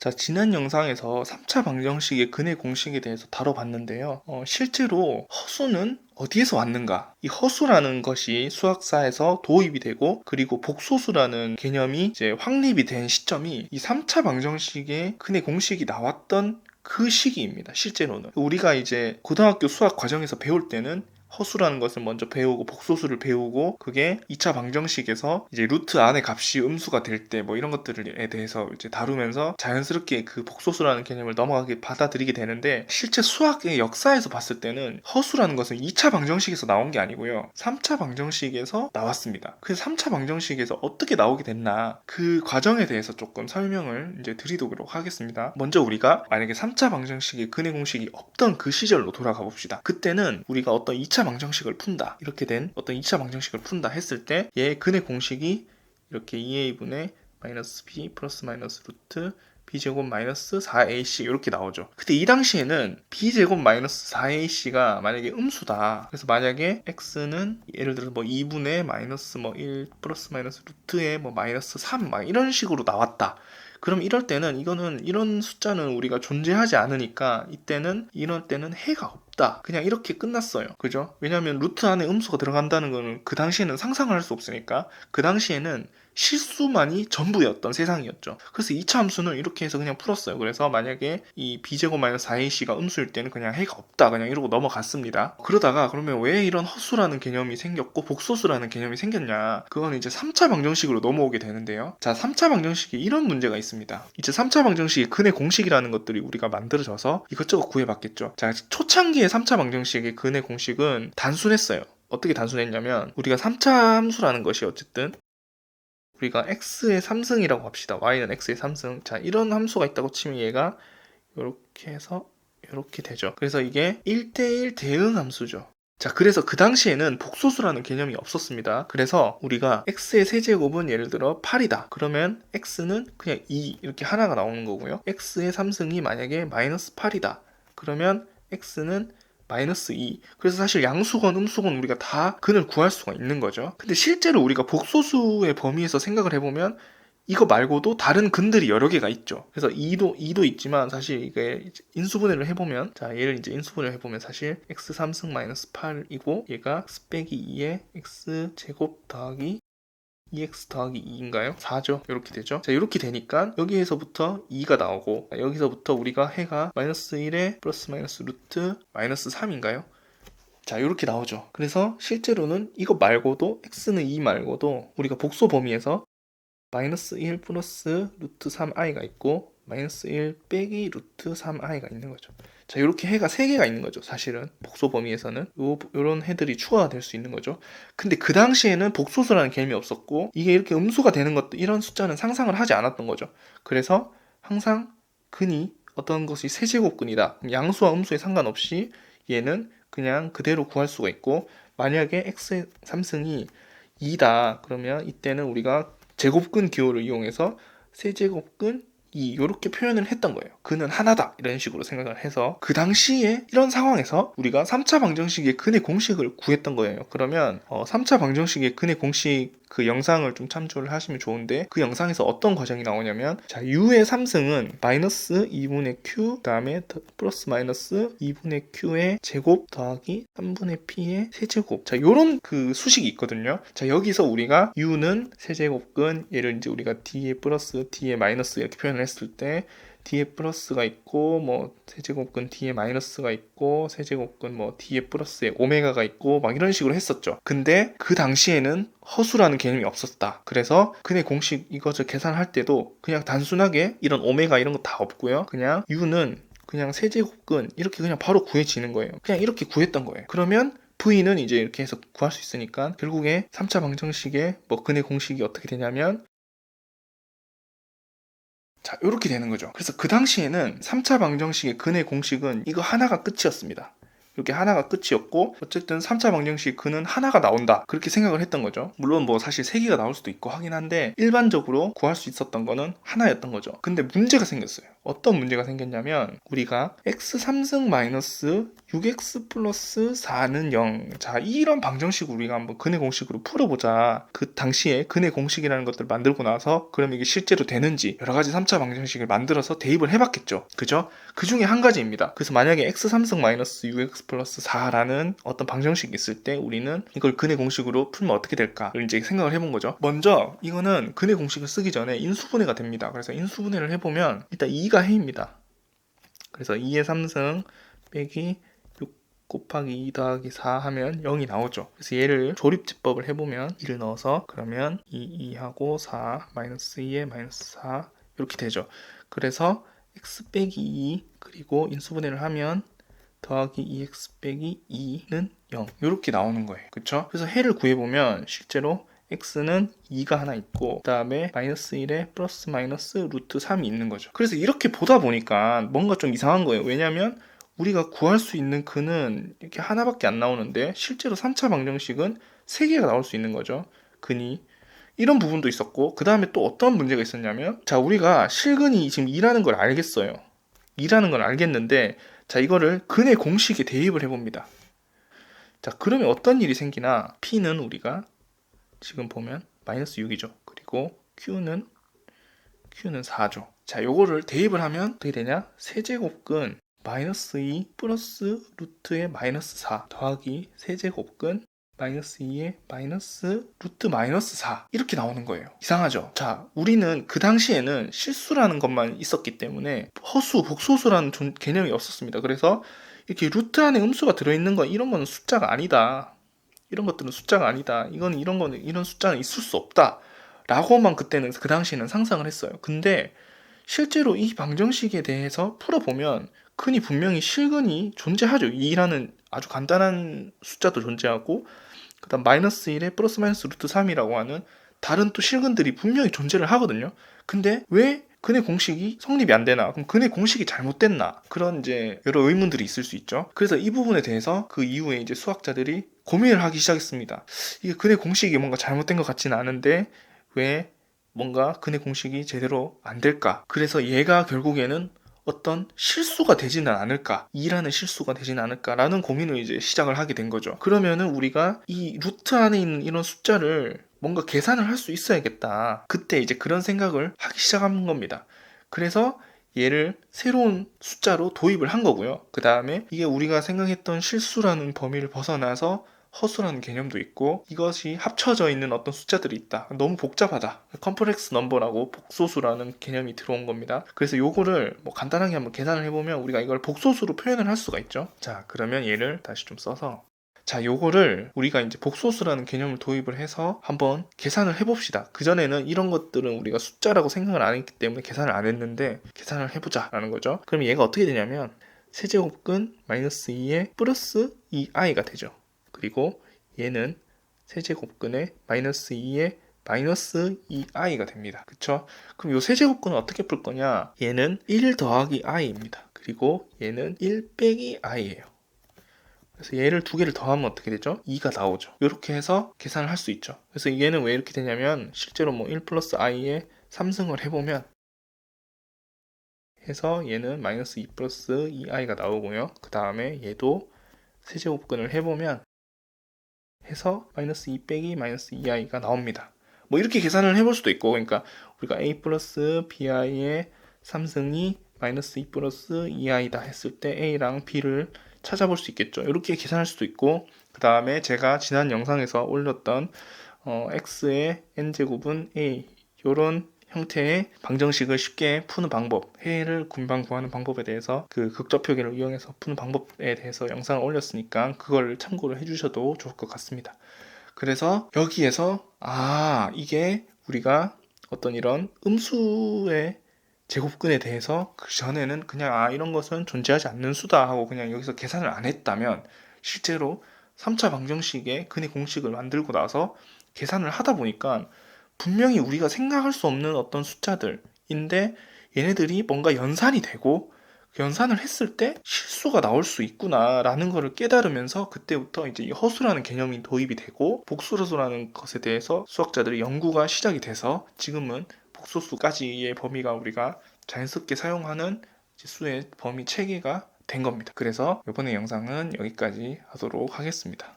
자, 지난 영상에서 3차 방정식의 근해 공식에 대해서 다뤄봤는데요. 실제로 허수는 어디에서 왔는가? 이 허수라는 것이 수학사에서 도입이 되고, 그리고 복소수라는 개념이 이제 확립이 된 시점이 이 3차 방정식의 근해 공식이 나왔던 그 시기입니다. 실제로는. 우리가 이제 고등학교 수학 과정에서 배울 때는 허수라는 것을 먼저 배우고 복소수를 배우고, 그게 2차 방정식에서 이제 루트 안의 값이 음수가 될 때 뭐 이런 것들에 대해서 이제 다루면서 자연스럽게 그 복소수라는 개념을 넘어가게 받아들이게 되는데, 실제 수학의 역사에서 봤을 때는 허수라는 것은 2차 방정식에서 나온 게 아니고요, 3차 방정식에서 나왔습니다. 그래서 3차 방정식에서 어떻게 나오게 됐나, 그 과정에 대해서 조금 설명을 이제 드리도록 하겠습니다. 먼저 우리가 만약에 3차 방정식의 근해 공식이 없던 그 시절로 돌아가 봅시다. 그때는 우리가 어떤 2차 방정식을 푼다, 이렇게 된 어떤 2차 방정식을 푼다 했을 때 얘의 근해 공식이 이렇게 2a분의 마이너스 b 플러스 마이너스 루트 b제곱 마이너스 4ac 이렇게 나오죠. 근데 이 당시에는 b제곱 마이너스 4ac가 만약에 음수다, 그래서 만약에 x는 예를 들어서 뭐 2분의 마이너스 뭐 1 플러스 마이너스 루트에 뭐 마이너스 3 막 이런 식으로 나왔다, 그럼 이럴 때는 이거는 이런 숫자는 우리가 존재하지 않으니까 이럴 때는 해가 없다, 그냥 이렇게 끝났어요. 그죠? 왜냐하면 루트 안에 음수가 들어간다는 거는 그 당시에는 상상을 할 수 없으니까, 그 당시에는 실수만이 전부였던 세상이었죠. 그래서 2차 함수는 이렇게 해서 그냥 풀었어요. 그래서 만약에 이 b제곱 마이너스 4ac가 음수일 때는 그냥 해가 없다, 그냥 이러고 넘어갔습니다. 그러다가 그러면 왜 이런 허수라는 개념이 생겼고 복소수라는 개념이 생겼냐, 그건 이제 3차 방정식으로 넘어오게 되는데요. 자, 3차 방정식에 이런 문제가 있습니다. 이제 3차 방정식의 근해 공식이라는 것들이 우리가 만들어져서 이것저것 구해봤겠죠. 자, 초창기의 3차 방정식의 근해 공식은 단순했어요. 어떻게 단순했냐면, 우리가 3차 함수라는 것이 어쨌든 우리가 x의 3승이라고 합시다. y는 x의 3승. 자, 이런 함수가 있다고 치면 얘가 이렇게 해서 이렇게 되죠. 그래서 이게 1대1 대응 함수죠. 자, 그래서 그 당시에는 복소수라는 개념이 없었습니다. 그래서 우리가 x의 세제곱은 예를 들어 8이다. 그러면 x는 그냥 2 이렇게 하나가 나오는 거고요. x의 3승이 만약에 마이너스 8이다. 그러면 x는 마이너스 2. 그래서 사실 양수건 음수건 우리가 다 근을 구할 수가 있는 거죠. 근데 실제로 우리가 복소수의 범위에서 생각을 해보면 이거 말고도 다른 근들이 여러 개가 있죠. 그래서 2도 있지만, 사실 이게 인수분해를 해보면, 자, 얘를 이제 인수분해를 해보면 사실 x 3승 마이너스 8이고, 얘가 x 빼기 2에 x 제곱 더하기 2x 더하기 2인가요? 4죠. 이렇게 되죠. 자, 이렇게 되니까 여기에서부터 2가 나오고, 여기서부터 우리가 해가 마이너스 1에 플러스 마이너스 루트 마이너스 3인가요? 자, 이렇게 나오죠. 그래서 실제로는 이거 말고도, x는 2 말고도 우리가 복소 범위에서 마이너스 1 플러스 루트 3i가 있고, 마이너스 1 빼기 루트 3i가 있는 거죠. 자, 이렇게 해가 3개가 있는 거죠. 사실은 복소 범위에서는 요런 해들이 추가가 될 수 있는 거죠. 근데 그 당시에는 복소수라는 개념이 없었고, 이게 이렇게 음수가 되는 것도, 이런 숫자는 상상을 하지 않았던 거죠. 그래서 항상 근이 어떤 것이 세제곱근이다, 양수와 음수에 상관없이 얘는 그냥 그대로 구할 수가 있고, 만약에 x의 3승이 2다 그러면 이때는 우리가 제곱근 기호를 이용해서 세제곱근 2 이렇게 표현을 했던 거예요. 근은 하나다 이런 식으로 생각을 해서, 그 당시에 이런 상황에서 우리가 3차 방정식의 근의 공식을 구했던 거예요. 그러면 3차 방정식의 근의 공식 그 영상을 좀 참조를 하시면 좋은데, 그 영상에서 어떤 과정이 나오냐면, 자, u의 3승은 마이너스 2분의 q, 그 다음에 플러스 마이너스 2분의 q의 제곱 더하기 3분의 p의 세제곱. 자, 요런 그 수식이 있거든요. 자, 여기서 우리가 u는 세제곱근, 얘를 이제 우리가 d에 플러스 d에 마이너스 이렇게 표현을 했을 때, d에 플러스가 있고, 뭐 세제곱근 d에 마이너스가 있고, 세제곱근 뭐 d에 플러스에 오메가가 있고, 막 이런 식으로 했었죠. 근데 그 당시에는 허수라는 개념이 없었다. 그래서 근의 공식 이것을 계산할 때도 그냥 단순하게 이런 오메가 이런 거 다 없고요, 그냥 u는 그냥 세제곱근 이렇게 그냥 바로 구해지는 거예요. 그냥 이렇게 구했던 거예요. 그러면 v는 이제 이렇게 해서 구할 수 있으니까, 결국에 3차 방정식의 뭐 근의 공식이 어떻게 되냐면, 자, 이렇게 되는 거죠. 그래서 그 당시에는 3차 방정식의 근의 공식은 이거 하나가 끝이었습니다. 이렇게 하나가 끝이었고 어쨌든 3차 방정식 근은 하나가 나온다 그렇게 생각을 했던 거죠. 물론 뭐 사실 3개가 나올 수도 있고 하긴 한데 일반적으로 구할 수 있었던 거는 하나였던 거죠. 근데 문제가 생겼어요. 어떤 문제가 생겼냐면 우리가 x 3승 마이너스 6x 플러스 4는 0. 자, 이런 방정식 우리가 한번 근의 공식으로 풀어보자. 그 당시에 근의 공식이라는 것들을 만들고 나서 그럼 이게 실제로 되는지 여러 가지 3차 방정식을 만들어서 대입을 해봤겠죠. 그죠? 그 중에 한 가지입니다. 그래서 만약에 x 3승 마이너스 6x 플러스 4라는 어떤 방정식이 있을 때 우리는 이걸 근의 공식으로 풀면 어떻게 될까를 이제 생각을 해본 거죠. 먼저 이거는 근의 공식을 쓰기 전에 인수분해가 됩니다. 그래서 인수분해를 해보면 일단 2가 해입니다. 그래서 2의 3승 빼기 6 곱하기 2 더하기 4 하면 0이 나오죠. 그래서 얘를 조립집법을 해보면 2를 넣어서 그러면 2하고 4 마이너스 2에 마이너스 4 이렇게 되죠. 그래서 x 빼기 2 그리고 인수분해를 하면 더하기 2x 빼기 2는 0 이렇게 나오는 거예요. 그쵸? 그래서 해를 구해보면 실제로 x는 2가 하나 있고 그 다음에 마이너스 1에 플러스 마이너스 루트 3이 있는 거죠. 그래서 이렇게 보다 보니까 뭔가 좀 이상한 거예요. 왜냐면 우리가 구할 수 있는 근은 이렇게 하나밖에 안 나오는데 실제로 3차 방정식은 3개가 나올 수 있는 거죠. 근이 이런 부분도 있었고 그 다음에 또 어떤 문제가 있었냐면 자, 우리가 실근이 지금 2라는 걸 알겠어요. 2라는 걸 알겠는데 자, 이거를 근의 공식에 대입을 해봅니다. 자, 그러면 어떤 일이 생기나 P는 우리가 지금 보면 마이너스 6이죠. 그리고 Q는 4죠. 자, 요거를 대입을 하면 어떻게 되냐? 세제곱근 마이너스 2 플러스 루트의 마이너스 4 더하기 세제곱근 마이너스 2에 마이너스 루트 마이너스 4 이렇게 나오는 거예요. 이상하죠? 자, 우리는 그 당시에는 실수라는 것만 있었기 때문에 허수, 복소수라는 개념이 없었습니다. 그래서 이렇게 루트 안에 음수가 들어있는 거 이런 거는 숫자가 아니다. 이런 것들은 숫자가 아니다. 이건 이런 거는 이런 숫자는 있을 수 없다. 라고만 그때는 그 당시에는 상상을 했어요. 근데 실제로 이 방정식에 대해서 풀어보면 근이 분명히 실근이 존재하죠. 2라는 아주 간단한 숫자도 존재하고 그 다음 마이너스 1에 플러스 마이너스 루트 3이라고 하는 다른 또 실근들이 분명히 존재를 하거든요. 근데 왜 근의 공식이 성립이 안 되나? 그럼 근의 공식이 잘못됐나? 그런 이제 여러 의문들이 있을 수 있죠. 그래서 이 부분에 대해서 그 이후에 이제 수학자들이 고민을 하기 시작했습니다. 이게 근의 공식이 뭔가 잘못된 것 같지는 않은데 왜 뭔가 근의 공식이 제대로 안 될까? 그래서 얘가 결국에는 어떤 실수가 되지는 않을까? 2라는 실수가 되지는 않을까라는 고민을 이제 시작을 하게 된 거죠. 그러면은 우리가 이 루트 안에 있는 이런 숫자를 뭔가 계산을 할 수 있어야겠다. 그때 이제 그런 생각을 하기 시작한 겁니다. 그래서 얘를 새로운 숫자로 도입을 한 거고요. 그 다음에 이게 우리가 생각했던 실수라는 범위를 벗어나서 허수라는 개념도 있고 이것이 합쳐져 있는 어떤 숫자들이 있다. 너무 복잡하다. 컴플렉스 넘버라고 복소수라는 개념이 들어온 겁니다. 그래서 요거를 뭐 간단하게 한번 계산을 해보면 우리가 이걸 복소수로 표현을 할 수가 있죠. 자, 그러면 얘를 다시 좀 써서 자, 요거를 우리가 이제 복소수라는 개념을 도입을 해서 한번 계산을 해봅시다. 그전에는 이런 것들은 우리가 숫자라고 생각을 안 했기 때문에 계산을 안 했는데 계산을 해보자 라는 거죠. 그럼 얘가 어떻게 되냐면 세제곱근 마이너스 2에 플러스 2i가 되죠. 그리고 얘는 세제곱근에 마이너스 2에 마이너스 2i가 됩니다. 그쵸? 그럼 요 세제곱근은 어떻게 풀 거냐? 얘는 1 더하기 i입니다. 그리고 얘는 1 빼기 i예요. 그래서 얘를 두 개를 더하면 어떻게 되죠? 2가 나오죠. 이렇게 해서 계산을 할 수 있죠. 그래서 얘는 왜 이렇게 되냐면 실제로 뭐 1 플러스 i에 3승을 해보면 해서 얘는 마이너스 2 플러스 2i가 나오고요. 그 다음에 얘도 세제곱근을 해보면 해서 마이너스 2 빼기 마이너스 2i가 나옵니다. 뭐 이렇게 계산을 해볼 수도 있고 그러니까 우리가 a 플러스 bi의 3승이 마이너스 2 플러스 2i다 했을 때 a랑 b를 찾아볼 수 있겠죠. 이렇게 계산할 수도 있고 그 다음에 제가 지난 영상에서 올렸던 x의 n제곱은 a 이런 형태의 방정식을 쉽게 푸는 방법, 해를 금방 구하는 방법에 대해서 그 극좌표기를 이용해서 푸는 방법에 대해서 영상을 올렸으니까 그걸 참고를 해주셔도 좋을 것 같습니다. 그래서 여기에서 이게 우리가 어떤 이런 음수의 제곱근에 대해서 그 전에는 그냥 이런 것은 존재하지 않는 수다 하고 그냥 여기서 계산을 안 했다면 실제로 3차 방정식의 근의 공식을 만들고 나서 계산을 하다 보니까 분명히 우리가 생각할 수 없는 어떤 숫자들인데 얘네들이 뭔가 연산이 되고 연산을 했을 때 실수가 나올 수 있구나라는 것을 깨달으면서 그때부터 이제 이 허수라는 개념이 도입이 되고 복소수라는 것에 대해서 수학자들의 연구가 시작이 돼서 지금은 복소수까지의 범위가 우리가 자연스럽게 사용하는 수의 범위 체계가 된 겁니다. 그래서 이번에 영상은 여기까지 하도록 하겠습니다.